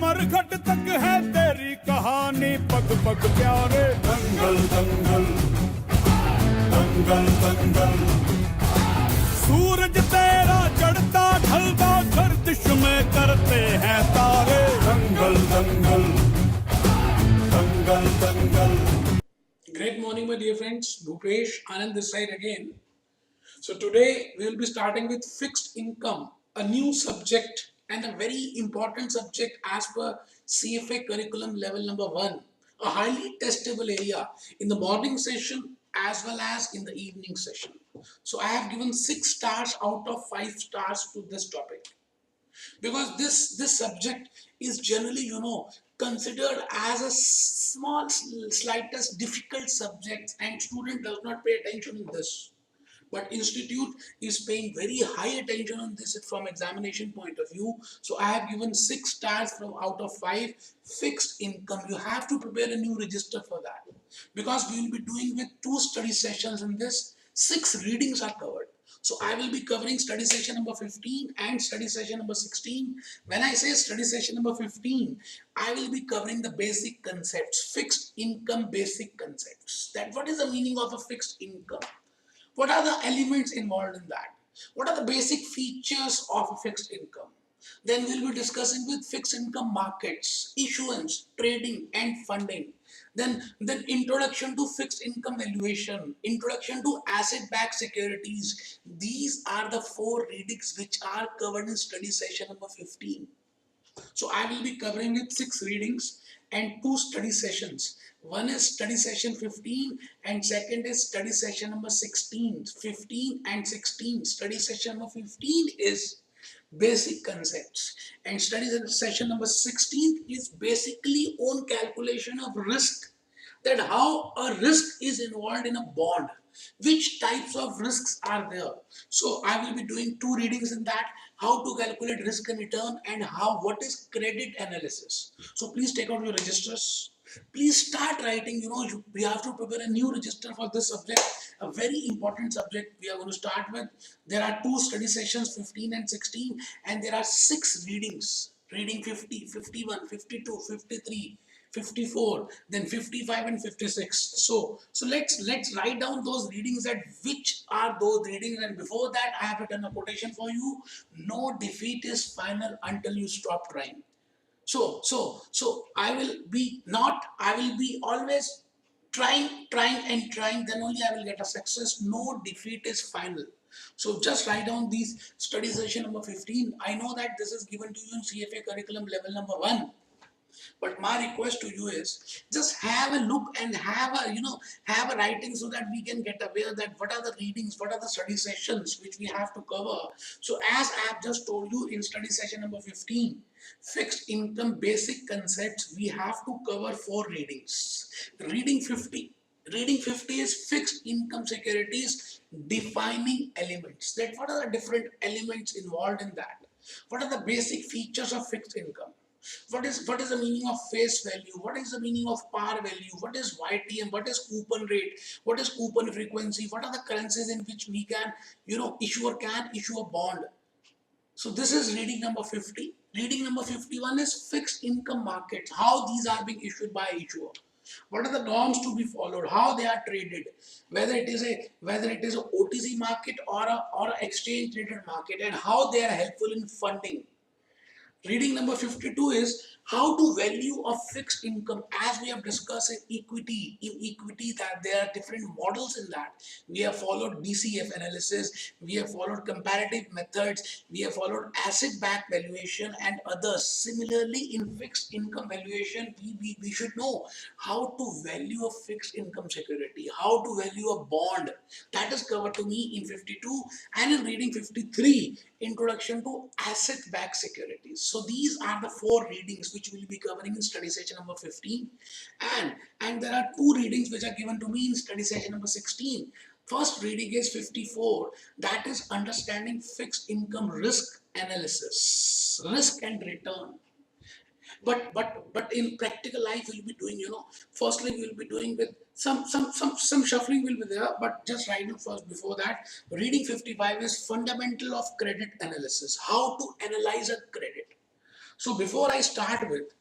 मरघट तक है तेरी कहानी, पग पग प्यारे। दंगल दंगल दंगल दंगल, सूरज तेरा चढ़ता ढलता गर्दिश में करते हैं तारे। दंगल दंगल दंगल दंगल। Great morning, my dear friends. Bhupesh, Anand this side again. So today we will be starting with fixed income, a new subject and a very important subject as per CFA curriculum level number 1, a highly testable area in the morning session as well as in the evening session. So I have given 6 stars out of 5 stars to this topic, because this subject is generally considered as a small slightest difficult subject, and student does not pay attention in this, but institute is paying very high attention on this from examination point of view. So I have given 6 stars from out of 5. Fixed income, you have to prepare a new register for that, because we will be doing with 2 study sessions in this. 6 readings are covered. So I will be covering study session number 15 and study session number 16. When I say study session number 15, I will be covering the basic concepts, fixed income basic concepts. That what is the meaning of a fixed income? What are the elements involved in that? What are the basic features of a fixed income? Then we'll be discussing with fixed income markets, issuance, trading and funding. Then introduction to fixed income valuation, introduction to asset-backed securities. These are the 4 readings which are covered in study session number 15. So I will be covering with 6 readings and 2 study sessions. One is study session 15 and second is study session number 16. 15 and 16. Study session number 15 is basic concepts, and study session number 16 is basically on calculation of risk, that how a risk is involved in a bond, which types of risks are there. So I will be doing 2 readings in that, how to calculate risk and return, and what is credit analysis. So please take out your registers. Please start writing. We have to prepare a new register for this subject, a very important subject we are going to start with. There are 2 study sessions, 15 and 16, and there are 6 readings. Reading 50, 51, 52, 53, 54, then 55 and 56. So let's write down those readings, that which are those readings. And before that, I have written a quotation for you: no defeat is final until you stop trying. So I will be always trying, then only I will get a success. No defeat is final. So just write down these study session number 15. I know that this is given to you in CFA curriculum level number 1. But my request to you is, just have a look and have a writing, so that we can get aware that what are the readings, what are the study sessions which we have to cover. So as I have just told you in study session number 15, fixed income basic concepts, we have to cover 4 readings. Reading 50 is fixed income securities, defining elements. That what are the different elements involved in that? What are the basic features of fixed income? What is the meaning of face value? What is the meaning of par value? What is YTM? What is coupon rate? What is coupon frequency? What are the currencies in which we can, issuer can issue a bond? So this is reading number 50. Reading number 51 is fixed income markets, how these are being issued by issuer. What are the norms to be followed? How they are traded? Whether it is a OTC market or a exchange traded market, and how they are helpful in funding. Reading number 52 is how to value a fixed income, as we have discussed in equity. In equity, that there are different models in that. We have followed DCF analysis, we have followed comparative methods, we have followed asset-backed valuation and others. Similarly, in fixed income valuation, we should know how to value a fixed income security, how to value a bond. That is covered to me in 52, and in reading 53, introduction to asset-backed securities. So these are the 4 readings which we will be covering in study session number 15, and there are 2 readings which are given to me in study session number 16. First reading is 54, that is understanding fixed income risk analysis, risk and return. But in practical life we'll be doing, firstly we'll be doing with some shuffling will be there, but just write it first. Before that, reading 55 is fundamental of credit analysis, how to analyze a credit. So before I start with,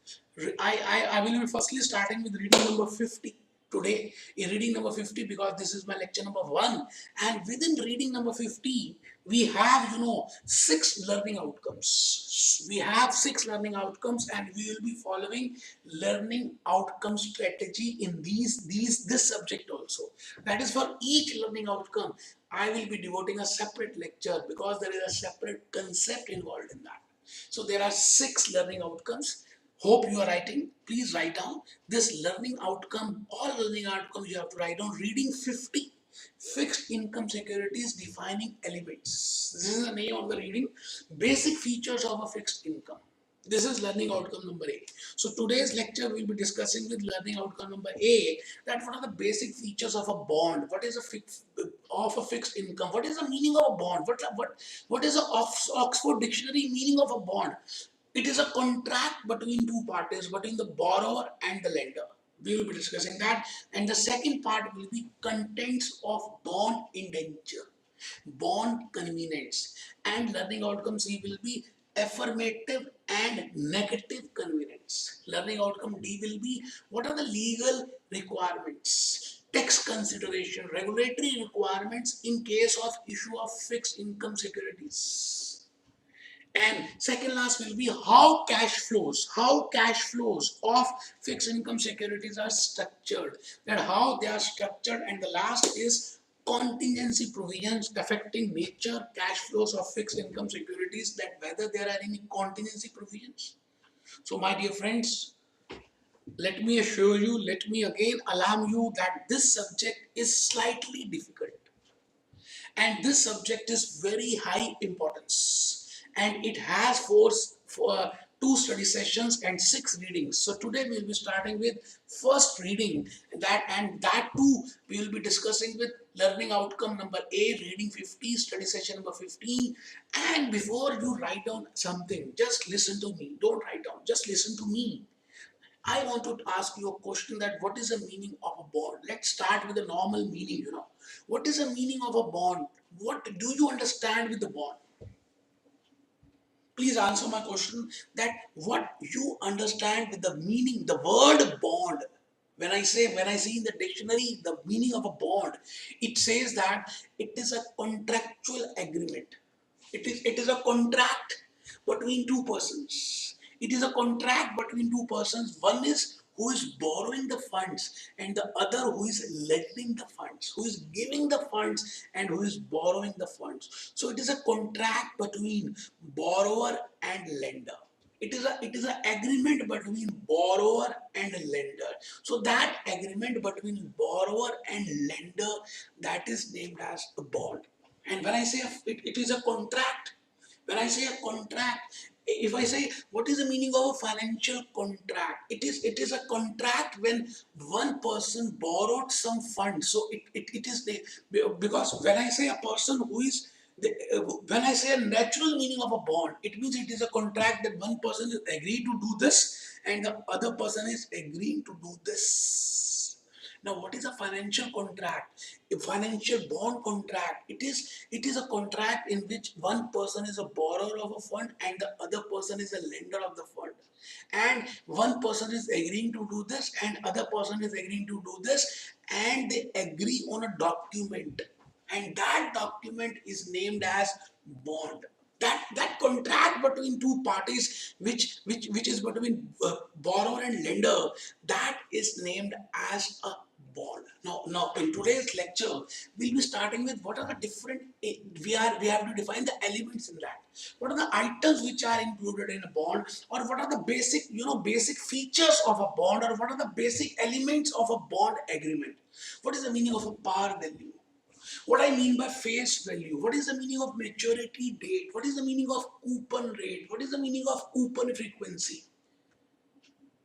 I will be firstly starting with reading number 50 today. In reading number 50, because this is my lecture number 1, and within reading number 50, we have, six learning outcomes. We have six learning outcomes, and we will be following learning outcome strategy in this subject also. That is, for each learning outcome, I will be devoting a separate lecture, because there is a separate concept involved in that. So there are six learning outcomes. Hope you are writing. Please write down this learning outcome. All learning outcomes you have to write down. Reading 50. Fixed income securities defining elements. This is the name of the reading. Basic features of a fixed income. This is learning outcome number A. So today's lecture we will be discussing with learning outcome number A, that what are the basic features of a bond? What is a fixed income? What is the meaning of a bond? What is the Oxford Dictionary meaning of a bond? It is a contract between two parties, between the borrower and the lender. We will be discussing that. And the second part will be contents of bond indenture, bond convenience, and learning outcomes C will be affirmative and negative convenience. Learning outcome D will be what are the legal requirements, tax consideration, regulatory requirements in case of issue of fixed income securities. And second last will be how cash flows of fixed income securities are structured, that how they are structured. And the last is contingency provisions affecting nature cash flows of fixed income securities, that whether there are any contingency provisions. So my dear friends, let me assure you, let me again alarm you that this subject is slightly difficult, and this subject is very high importance, and it has two study sessions and 6 readings. So today we will be starting with first reading, that too we will be discussing with learning outcome number A, reading 50, study session number 15. And before you write down something, just listen to me. Don't write down, just listen to me. I want to ask you a question, that what is the meaning of a bond? Let's start with the normal meaning, What is the meaning of a bond? What do you understand with the bond? Please answer my question, that what you understand with the meaning, the word bond. When I see in the dictionary the meaning of a bond, it says that it is a contractual agreement. It is a contract between two persons. It is a contract between two persons. One is who is borrowing the funds, and the other who is lending the funds, who is giving the funds and who is borrowing the funds. So it is a contract between borrower and lender. It is an agreement between borrower and lender. So that agreement between borrower and lender, that is named as a bond. And when I say it is a contract, when I say a contract, if I say what is the meaning of a financial contract, it is a contract when one person borrowed some funds. So it is the, because when I say a person who is when I say a natural meaning of a bond, it means it is a contract that one person is agreed to do this and the other person is agreeing to do this. Now, what is a financial contract? A financial bond contract. It is a contract in which one person is a borrower of a fund and the other person is a lender of the fund. And one person is agreeing to do this and other person is agreeing to do this, and they agree on a document. And that document is named as bond. That contract between two parties, which is between borrower and lender, that is named as a bond. Now in today's lecture we'll be starting with what are the different, we have to define the elements in that. What are the items which are included in a bond, or what are the basic features of a bond, or what are the basic elements of a bond agreement. What is the meaning of a par value? What I mean by face value? What is the meaning of maturity date? What is the meaning of coupon rate? What is the meaning of coupon frequency?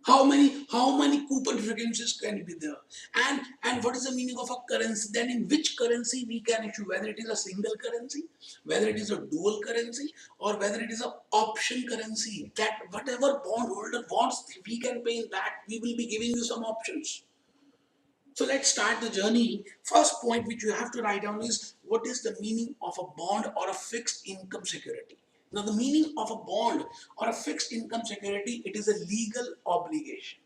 How many coupon frequencies can be there? And what is the meaning of a currency? Then in which currency we can issue, whether it is a single currency, whether it is a dual currency, or whether it is a option currency. That whatever bondholder wants, we can pay in that. We will be giving you some options. So let's start the journey. First point which you have to write down is what is the meaning of a bond or a fixed income security. Now, the meaning of a bond or a fixed income security, it is a legal obligation.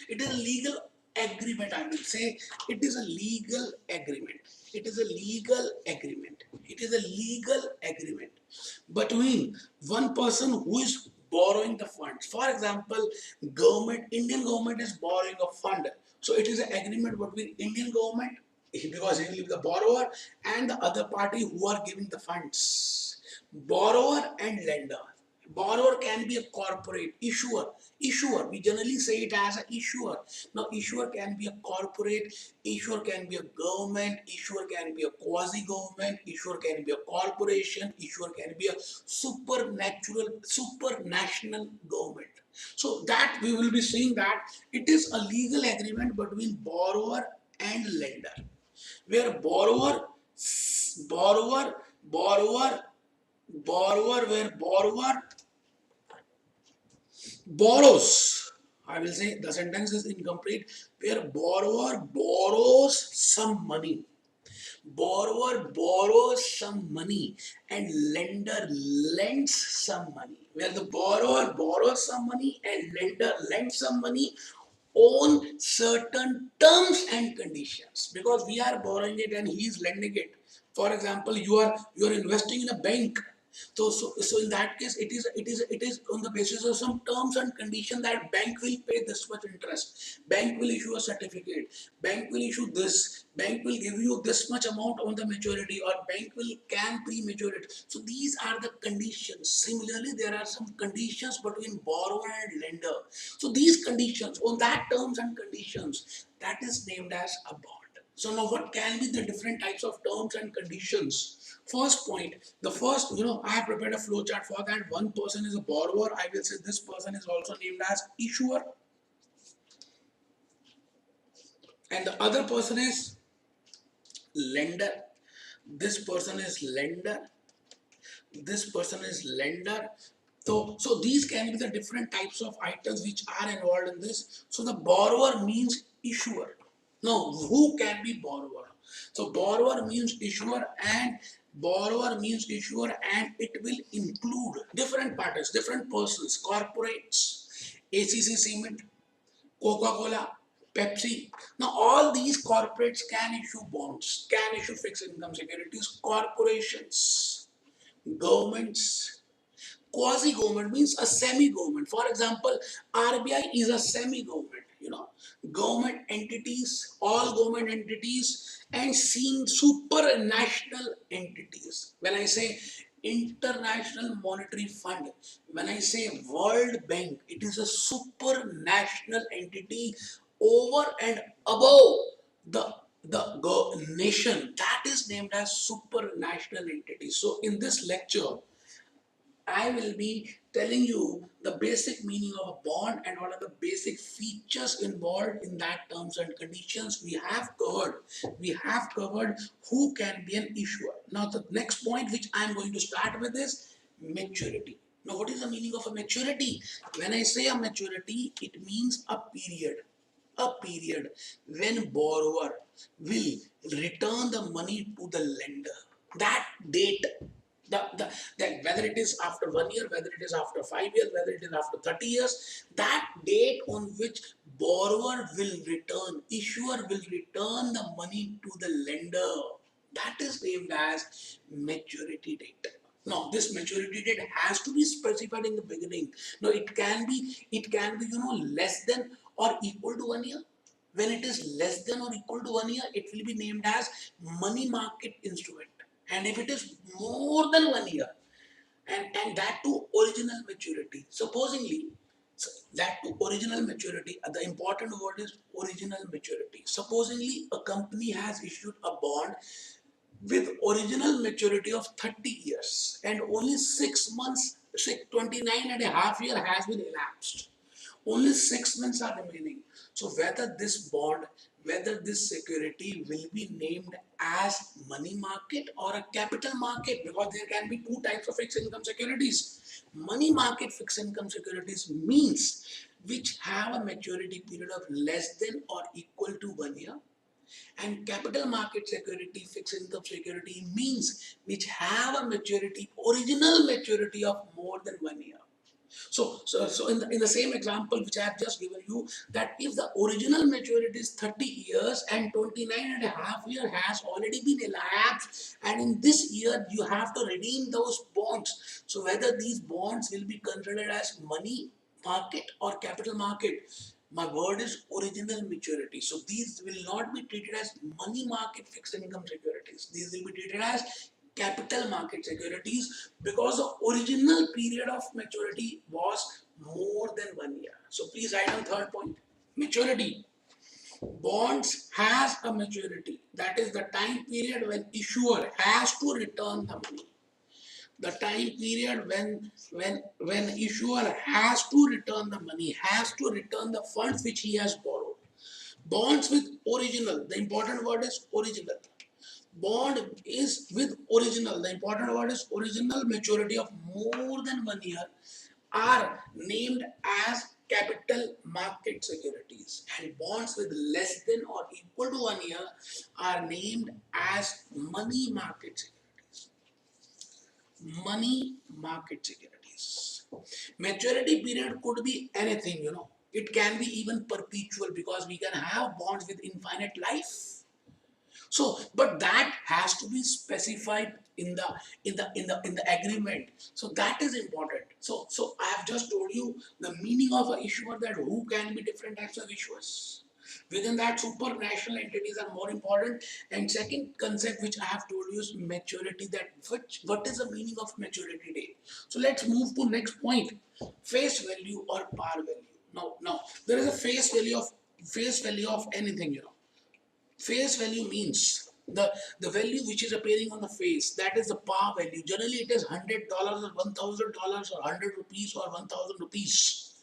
It is a legal agreement, I will say. It is a legal agreement. It is a legal agreement. It is a legal agreement between one person who is borrowing the funds. For example, Indian government is borrowing a fund. So it is an agreement between Indian government, because he will be the borrower, and the other party who are giving the funds. Borrower and lender. Borrower can be a corporate issuer. Issuer, we generally say it as an issuer. Now, issuer can be a corporate, issuer can be a government, issuer can be a quasi government, issuer can be a corporation, issuer can be a supranational government. So that we will be seeing that it is a legal agreement between borrower and lender, where borrower, borrower, where borrower borrows. I will say the sentence is incomplete. Where borrower borrows some money. Borrower borrows some money and lender lends some money. Where the borrower borrows some money and lender lends some money on certain terms and conditions, because we are borrowing it and he is lending it. For example, you are investing in a bank. So in that case, it is on the basis of some terms and condition that bank will pay this much interest, bank will issue a certificate, bank will issue this, bank will give you this much amount on the maturity, or bank will can premature it. So these are the conditions. Similarly, there are some conditions between borrower and lender. So these conditions, on that terms and conditions, that is named as a bond. So now what can be the different types of terms and conditions? First point, the first, I have prepared a flow chart for that. One person is a borrower. I will say this person is also named as issuer. And the other person is lender. This person is lender. This person is lender. So these can be the different types of items which are involved in this. So the borrower means issuer. Now, who can be borrower? So borrower means issuer, and it will include different parties, different persons, corporates, ACC Cement, Coca-Cola, Pepsi. Now all these corporates can issue bonds, can issue fixed income securities, corporations, governments. Quasi government means a semi government. For example, RBI is a semi government, government entities, all government entities, and seen supranational entities. When I say International Monetary Fund, when I say World Bank, it is a supranational entity over and above the nation. That is named as supranational entity. So in this lecture, I will be telling you the basic meaning of a bond and what are the basic features involved in that terms and conditions. We have covered who can be an issuer. Now the next point which I am going to start with is maturity. Now what is the meaning of a maturity? When I say a maturity, it means a period when borrower will return the money to the lender. That date, that whether it is after 1 year, whether it is after 5 years, whether it is after 30 years, that date on which borrower will return, issuer will return the money to the lender, that is named as maturity date. Now, this maturity date has to be specified in the beginning. Now, it can be less than or equal to 1 year. When it is less than or equal to 1 year, it will be named as money market instrument. And if it is more than 1 year, and that to original maturity, supposingly, that to original maturity, the important word is original maturity. Supposingly, a company has issued a bond with original maturity of 30 years and only 6 months, 29 and a half year has been elapsed. Only 6 months are remaining. So whether this bond, whether this security will be named as money market or a capital market, because there can be two types of fixed income securities. Money market fixed income securities means which have a maturity period of less than or equal to 1 year, And capital market security, fixed income security means which have a maturity, original maturity of more than 1 year. So in the same example which I have just given you, that if the original maturity is 30 years and 29 and a half year has already been elapsed, and in this year you have to redeem those bonds. So whether these bonds will be considered as money market or capital market, my word is original maturity. So these will not be treated as money market fixed income securities. These will be treated as capital market securities because the original period of maturity was more than 1 year. So please write down third point. Maturity. Bonds has a maturity. That is the time period when issuer has to return the money. The time period when issuer has to return the money, has to return the funds which he has borrowed. Bonds with original. The important word is original. Bond is with original. The important word is original maturity of more than 1 year are named as capital market securities, and bonds with less than or equal to 1 year are named as money market securities. Money market securities. Maturity period could be anything, It can be even perpetual because we can have bonds with infinite life. So, but that has to be specified in the agreement. So that is important. So I have just told you the meaning of an issuer, that who can be different types of issuers. Within that, supranational entities are more important. And second concept which I have told you is maturity. That what is the meaning of maturity date? So let's move to next point: face value or par value. Now there is a face value of anything. Face value means the value which is appearing on the face, that is the par value. Generally it is $100 or $1,000 or 100 rupees or 1,000 rupees.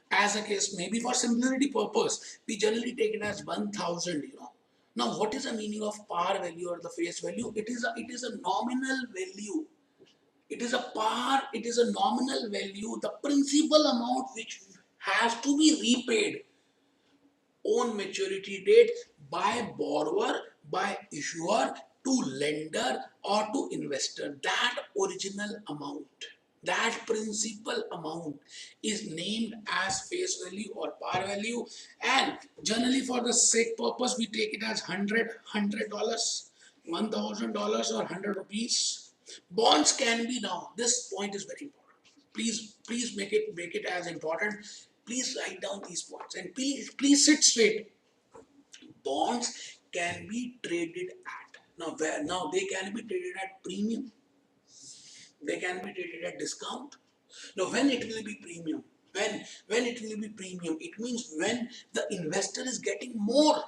As a case, maybe for simplicity purpose, we generally take it as 1,000. Now what is the meaning of par value or the face value? It is a nominal value. It is a par, it is a nominal value, the principal amount which has to be repaid on maturity date by borrower, by issuer to lender or to investor. That original amount, that principal amount is named as face value or par value, and generally for the sake purpose we take it as $100, $1,000 or 100 rupees. Bonds can be, now this point is very important. Please make it as important. Please write down these points and please sit straight. Bonds can be traded at, now they can be traded at premium, they can be traded at discount. Now when it will be premium, when it will be premium, it means when the investor is getting more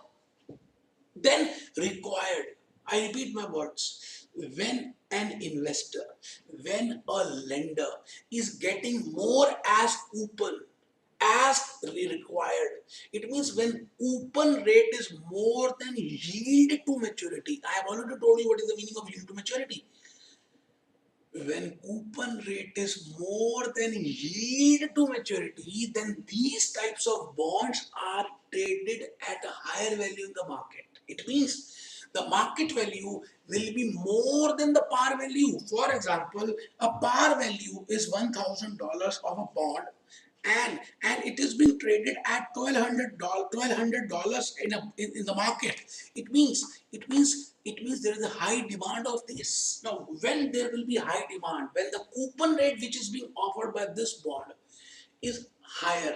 than required. I repeat my words. When an investor, when a lender is getting more as coupon as required, it means when coupon rate is more than yield to maturity. I have already told you what is the meaning of yield to maturity. When coupon rate is more than yield to maturity, then these types of bonds are traded at a higher value in the market. It means the market value will be more than the par value. For example, a par value is $1,000 of a bond, and it is being traded at $1,200 in the market. It means there is a high demand of this. Now when there will be high demand, when the coupon rate which is being offered by this bond is higher,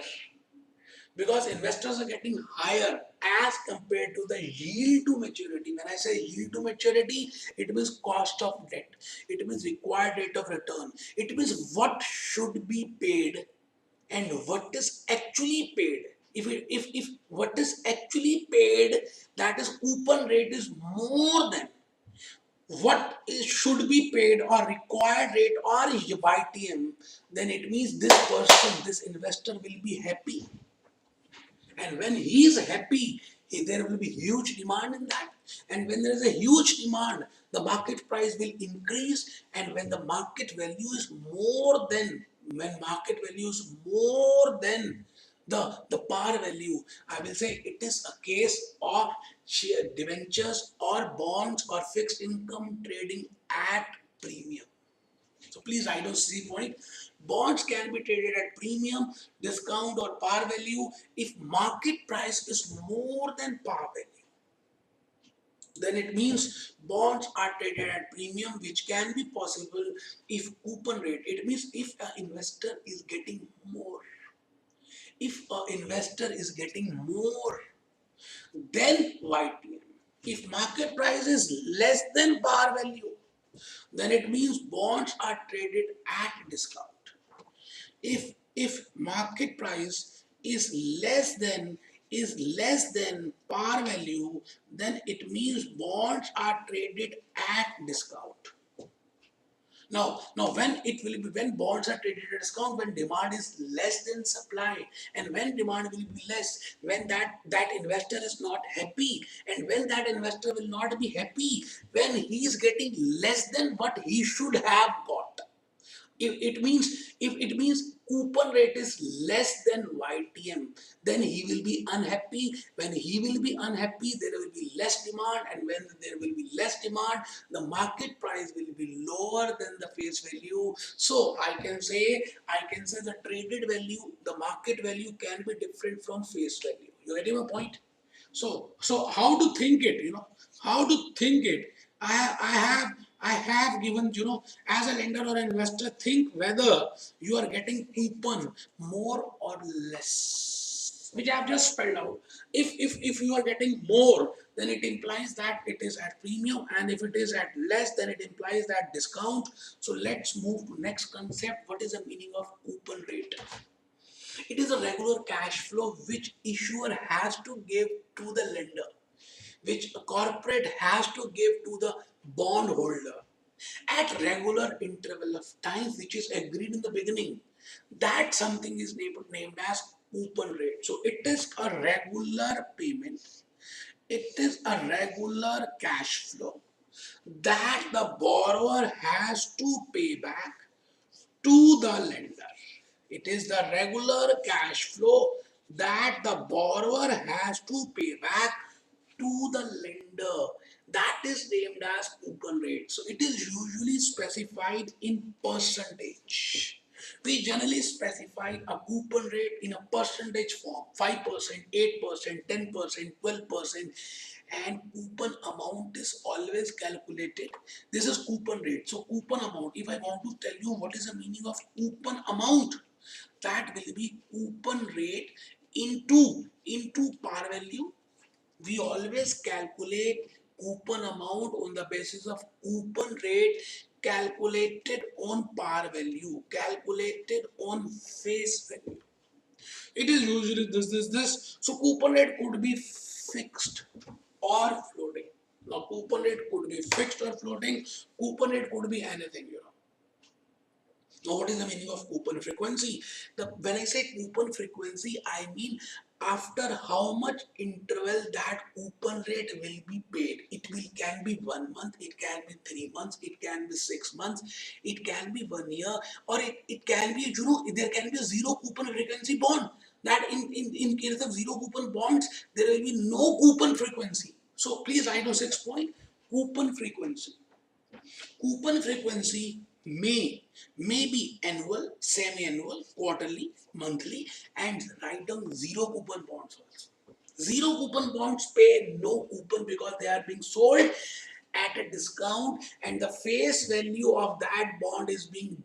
because investors are getting higher as compared to the yield to maturity. When I say yield to maturity, it means cost of debt, it means required rate of return, it means what should be paid and what is actually paid. If what is actually paid, that is coupon rate, is more than what should be paid or required rate or YTM, then it means this person, this investor will be happy. And when he is happy, there will be huge demand in that. And when there is a huge demand, the market price will increase. And when the market value is more than, when market value is more than the par value, I will say it is a case of share debentures or bonds or fixed income trading at premium. So please write down C point. Bonds can be traded at premium, discount or par value if market price is more than par value. Then it means bonds are traded at premium, which can be possible if coupon rate. It means if an investor is getting more. If an investor is getting more than YTM, if market price is less than par value, then it means bonds are traded at discount. If market price is less than par value, then it means bonds are traded at discount. Now when bonds are traded at discount, when demand is less than supply, and when demand will be less, when that investor is not happy, and when that investor will not be happy, when he is getting less than what he should have got. If it means coupon rate is less than YTM, then he will be unhappy. When he will be unhappy, there will be less demand, and when there will be less demand, the market price will be lower than the face value. So I can say the traded value, the market value can be different from face value. You getting my point? So how to think it, how to think it. I have given, as a lender or an investor, think whether you are getting coupon more or less, which I have just spelled out. If you are getting more, then it implies that it is at premium, and if it is at less, then it implies that discount. So let's move to next concept. What is the meaning of coupon rate? It is a regular cash flow which issuer has to give to the lender, which a corporate has to give to the bondholder at regular interval of time, which is agreed in the beginning. That something is named as coupon rate. So it is a regular payment. It is a regular cash flow that the borrower has to pay back to the lender. It is the regular cash flow that the borrower has to pay back to the lender. That is named as coupon rate. So it is usually specified in percentage. We generally specify a coupon rate in a percentage form: 5%, 8%, 10%, 12%, and coupon amount is always calculated. This is coupon rate. So coupon amount, if I want to tell you what is the meaning of coupon amount, that will be coupon rate into par value. We always calculate coupon amount on the basis of coupon rate calculated on par value, calculated on face value. It is usually this. So coupon rate could be fixed or floating. Now coupon rate could be fixed or floating. Coupon rate could be anything. Now, what is the meaning of coupon frequency? When I say coupon frequency, I mean after how much interval that coupon rate will be paid. Can be 1 month, it can be 3 months, it can be 6 months, it can be 1 year, or it can be, there can be a zero coupon frequency bond. That in case of zero coupon bonds, there will be no coupon frequency. So please write down 6 point coupon frequency. Coupon frequency may be annual, semi-annual, quarterly, monthly, and write down zero coupon bonds also. Zero coupon bonds pay no coupon because they are being sold at a discount, and the face value of that bond is being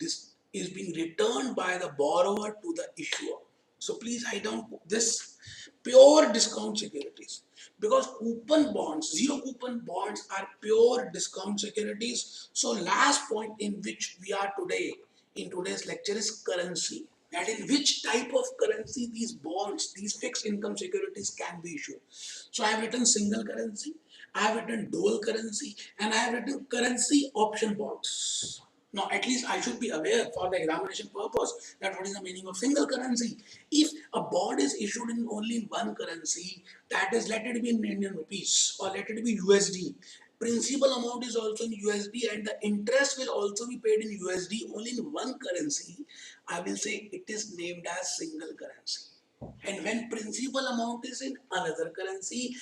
returned by the borrower to the issuer. So please write down this: pure discount securities. Because coupon bonds, zero coupon bonds are pure discount securities. So last point in which we are today, in today's lecture, is currency. That in which type of currency these bonds, these fixed income securities can be issued. So I have written single currency, I have written dual currency, and I have written currency option bonds. Now, at least I should be aware for the examination purpose that what is the meaning of single currency. If a bond is issued in only one currency, that is, let it be in Indian rupees or let it be USD, principal amount is also in USD and the interest will also be paid in USD only in one currency, I will say it is named as single currency. And when principal amount is in another currency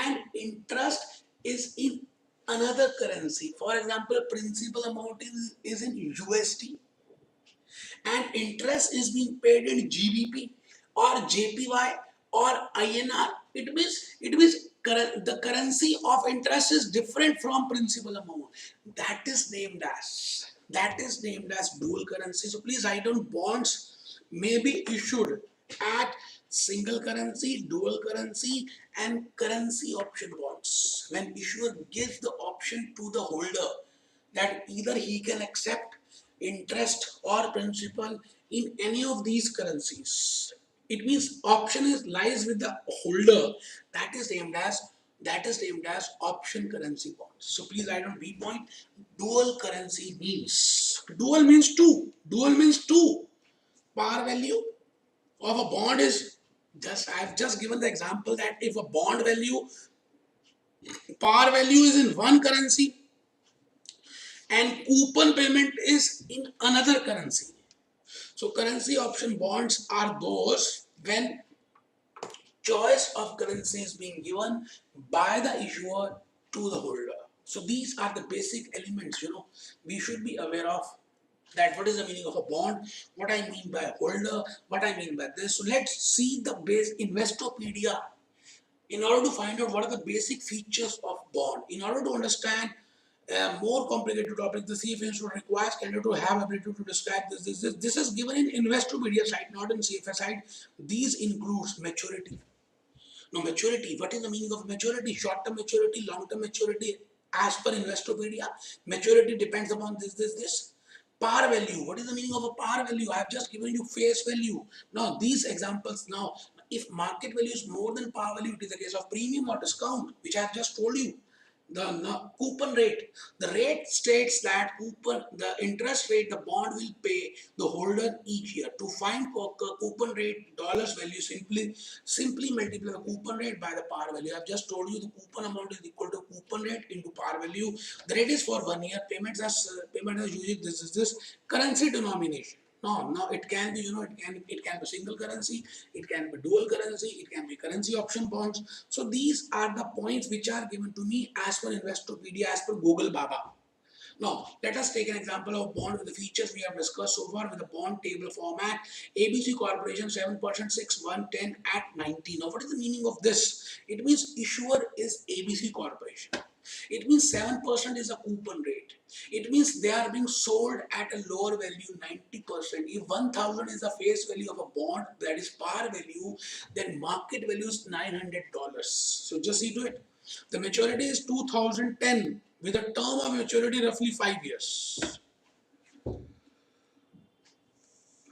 and interest is in another currency, for example, principal amount is in USD and interest is being paid in GBP or JPY or INR, the currency of interest is different from principal amount. That is named as dual currency. So please write down bonds may be issued at single currency, dual currency, and currency option bonds. When issuer gives the option to the holder that either he can accept interest or principal in any of these currencies. It means option lies with the holder. That is named as option currency bonds. So please write on B point. Dual currency means two. Dual means two. Par value of a bond is I've just given the example that if a bond value par value is in one currency and coupon payment is in another currency. So currency option bonds are those when choice of currency is being given by the issuer to the holder. So these are the basic elements, we should be aware of, that what is the meaning of a bond, what I mean by holder, what I mean by this. So let's see the base Investopedia in order to find out what are the basic features of bond. In order to understand a more complicated topic, the CFA Institute requires candidate to have ability to describe this. This is given in Investopedia site, not in CFA site. These includes maturity. Now maturity, what is the meaning of maturity? Short-term maturity, long-term maturity. As per Investopedia, maturity depends upon this. Par value, what is the meaning of a par value? I have just given you face value. Now these examples, now if market value is more than par value, it is a case of premium or discount, which I have just told you. The coupon rate, the rate states that the interest rate the bond will pay the holder each year. To find coupon rate dollars value, simply multiply the coupon rate by the par value. I have just told you the coupon amount is equal to coupon rate into par value. The rate is for 1 year. Payment as usually this currency denomination. No, it can be, it can be single currency, it can be dual currency, it can be currency option bonds. So these are the points which are given to me as per Investopedia, as per Google Baba. Now, let us take an example of bond with the features we have discussed so far with the bond table format. ABC Corporation 7%, 6, 1, 10 at 90. Now, what is the meaning of this? It means issuer is ABC Corporation. It means 7% is a coupon rate. It means they are being sold at a lower value, 90%. If 1,000 is the face value of a bond, that is par value, then market value is $900. So just see to it. The maturity is 2010 with a term of maturity roughly 5 years.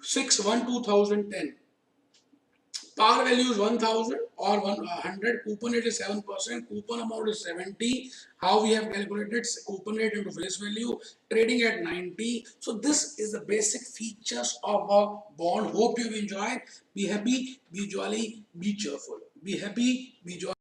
6/1/2010. Par value is 1000 or 100. Coupon rate is 7%. Coupon amount is 70. How we have calculated coupon rate into face value. Trading at 90. So this is the basic features of a bond. Hope you enjoyed. Be happy, be jolly, be cheerful. Be happy, be jolly.